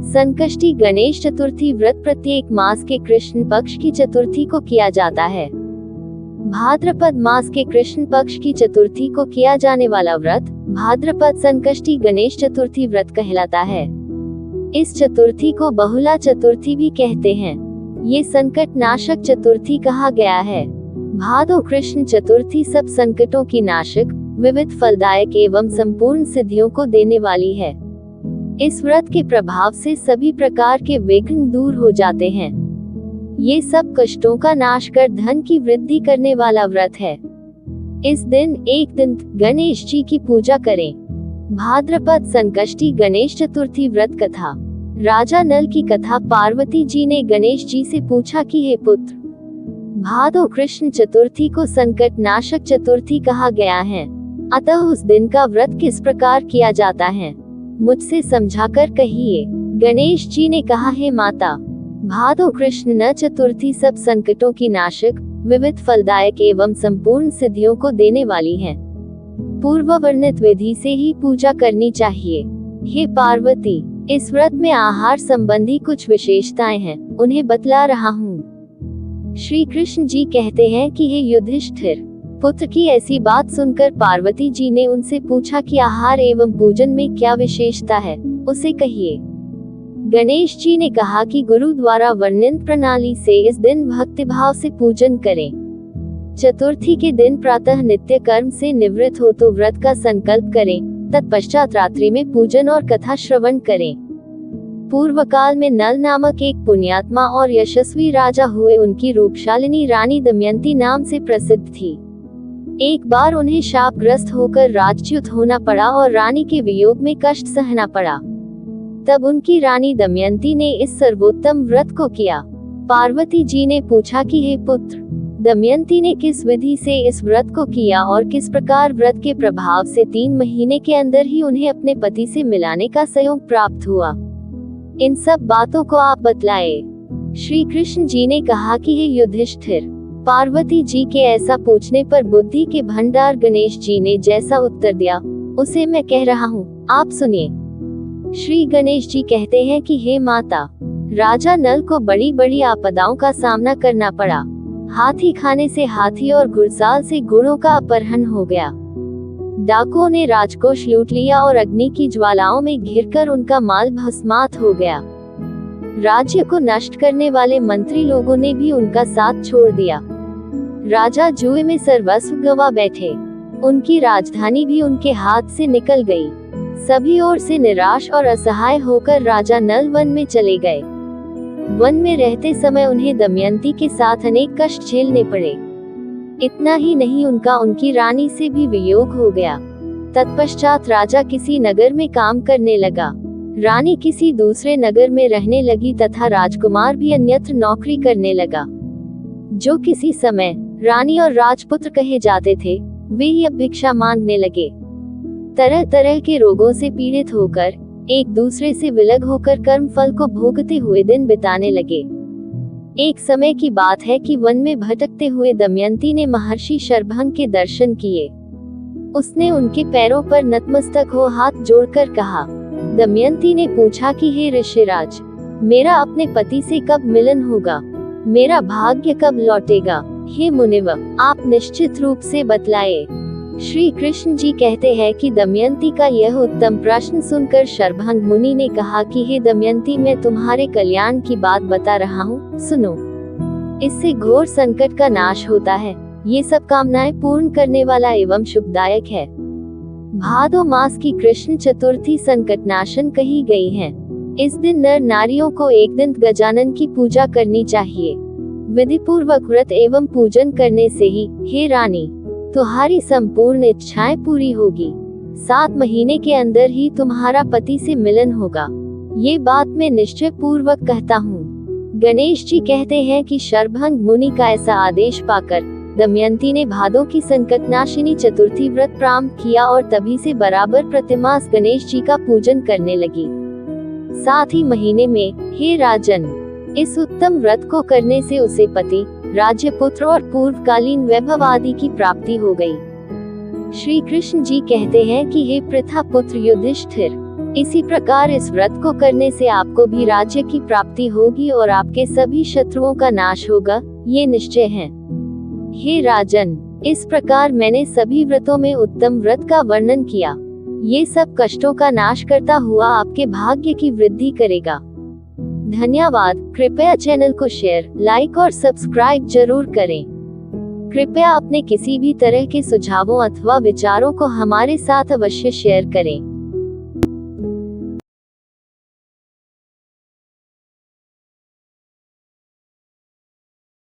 संकष्टी गणेश चतुर्थी व्रत प्रत्येक मास के कृष्ण पक्ष की चतुर्थी को किया जाता है। भाद्रपद मास के कृष्ण पक्ष की चतुर्थी को किया जाने वाला व्रत भाद्रपद संकष्टी गणेश चतुर्थी व्रत कहलाता है। इस चतुर्थी को बहुला चतुर्थी भी कहते हैं। ये संकट नाशक चतुर्थी कहा गया है। भादो कृष्ण चतुर्थी सब संकटों की नाशक, विविध फलदायक एवं संपूर्ण सिद्धियों को देने वाली है। इस व्रत के प्रभाव से सभी प्रकार के विघ्न दूर हो जाते हैं। ये सब कष्टों का नाश कर धन की वृद्धि करने वाला व्रत है। इस दिन एक दिन गणेश जी की पूजा करें। भाद्रपद संकष्टी गणेश चतुर्थी व्रत कथा। राजा नल की कथा। पार्वती जी ने गणेश जी से पूछा कि हे पुत्र, भादो कृष्ण चतुर्थी को संकट नाशक चतुर्थी कहा गया है, अतः उस दिन का व्रत किस प्रकार किया जाता है, मुझसे समझाकर कहिए। गणेश जी ने कहा, हे माता, भादो कृष्ण न चतुर्थी सब संकटों की नाशक, विविध फलदायक एवं संपूर्ण सिद्धियों को देने वाली है। पूर्व वर्णित विधि से ही पूजा करनी चाहिए। हे पार्वती, इस व्रत में आहार संबंधी कुछ विशेषताएं हैं, उन्हें बतला रहा हूँ। श्री कृष्ण जी कहते हैं कि हे युधिष्ठिर पुत्र की ऐसी बात सुनकर पार्वती जी ने उनसे पूछा कि आहार एवं पूजन में क्या विशेषता है, उसे कहिए। गणेश जी ने कहा कि गुरु द्वारा वर्णित प्रणाली से इस दिन भक्तिभाव से पूजन करें। चतुर्थी के दिन प्रातः नित्य कर्म से निवृत्त हो तो व्रत का संकल्प करें, तत्पश्चात रात्रि में पूजन और कथा श्रवण करें। पूर्व काल में नल नामक एक पुण्यात्मा और यशस्वी राजा हुए। उनकी रूपशालिनी रानी दमयंती नाम से प्रसिद्ध थी। एक बार उन्हें शापग्रस्त होकर राजच्युत होना पड़ा और रानी के वियोग में कष्ट सहना पड़ा। तब उनकी रानी दमयंती ने इस सर्वोत्तम व्रत को किया। पार्वती जी ने पूछा कि हे पुत्र, दमयंती ने किस विधि से इस व्रत को किया और किस प्रकार व्रत के प्रभाव से 3 महीने के अंदर ही उन्हें अपने पति से मिलाने का संयोग प्राप्त हुआ, इन सब बातों को आप बतलाए। श्री कृष्ण जी ने कहा कि हे युधिष्ठिर, पार्वती जी के ऐसा पूछने पर बुद्धि के भंडार गणेश जी ने जैसा उत्तर दिया उसे मैं कह रहा हूँ, आप सुनिए। श्री गणेश जी कहते हैं कि हे माता, राजा नल को बड़ी बड़ी आपदाओं का सामना करना पड़ा। हाथी खाने से हाथी और घुड़साल से घोड़ों का अपहरण हो गया। डाकुओं ने राजकोष लूट लिया और अग्नि की ज्वालाओं में घिरकर उनका माल भस्मात हो गया। राज्य को नष्ट करने वाले मंत्री लोगों ने भी उनका साथ छोड़ दिया। राजा जुए में सर्वस्व गंवा बैठे। उनकी राजधानी भी उनके हाथ से निकल गई। सभी ओर से निराश और असहाय होकर राजा नल वन में चले गए। वन में रहते समय उन्हें दमयंती के साथ अनेक कष्ट झेलने पड़े। इतना ही नहीं, उनकी रानी से भी वियोग हो गया। तत्पश्चात राजा किसी नगर में काम करने लगा, रानी किसी दूसरे नगर में रहने लगी तथा राजकुमार भी अन्यत्र नौकरी करने लगा। जो किसी समय रानी और राजपुत्र कहे जाते थे, वे ही अब भिक्षा मांगने लगे। तरह तरह के रोगों से पीड़ित होकर, एक दूसरे से विलग होकर कर्म फल को भोगते हुए दिन बिताने लगे। एक समय की बात है कि वन में भटकते हुए दमयंती ने महर्षि शरभंग के दर्शन किए। उसने उनके पैरों पर नतमस्तक हो हाथ जोड़कर कहा। दमयंती ने पूछा कि हे ऋषिराज, मेरा अपने पति से कब मिलन होगा, मेरा भाग्य कब लौटेगा? हे मुनिव, आप निश्चित रूप से बतलाए। श्री कृष्ण जी कहते हैं कि दमयंती का यह उत्तम प्रश्न सुनकर शरभंग मुनि ने कहा कि हे दमयंती, मैं तुम्हारे कल्याण की बात बता रहा हूँ, सुनो। इससे घोर संकट का नाश होता है। ये सब कामनाएं पूर्ण करने वाला एवं शुभदायक है। भादो मास की कृष्ण चतुर्थी संकटनाशन कही गई है। इस दिन नर नारियों को एक दिन गजानन की पूजा करनी चाहिए। विधि पूर्वक व्रत एवं पूजन करने से ही, हे रानी, तुम्हारी संपूर्ण इच्छाएं पूरी होगी। 7 महीने के अंदर ही तुम्हारा पति से मिलन होगा। ये बात मैं निश्चय पूर्वक कहता हूँ। गणेश जी कहते हैं कि शरभंग मुनि का ऐसा आदेश पाकर दमयंती ने भादो की संकटनाशिनी चतुर्थी व्रत प्रारंभ किया और तभी से बराबर प्रतिमास गणेश जी का पूजन करने लगी। साथ ही महीने में, हे राजन, इस उत्तम व्रत को करने से उसे पति, राज्य, पुत्र और पूर्वकालीन वैभव आदि की प्राप्ति हो गई। श्री कृष्ण जी कहते हैं कि हे पृथा पुत्र युधिष्ठिर, इसी प्रकार इस व्रत को करने से आपको भी राज्य की प्राप्ति होगी और आपके सभी शत्रुओं का नाश होगा, ये निश्चय है। हे राजन, इस प्रकार मैंने सभी व्रतों में उत्तम व्रत का वर्णन किया। ये सब कष्टों का नाश करता हुआ आपके भाग्य की वृद्धि करेगा। धन्यवाद। कृपया चैनल को शेयर, लाइक और सब्सक्राइब जरूर करें। कृपया अपने किसी भी तरह के सुझावों अथवा विचारों को हमारे साथ अवश्य शेयर करें।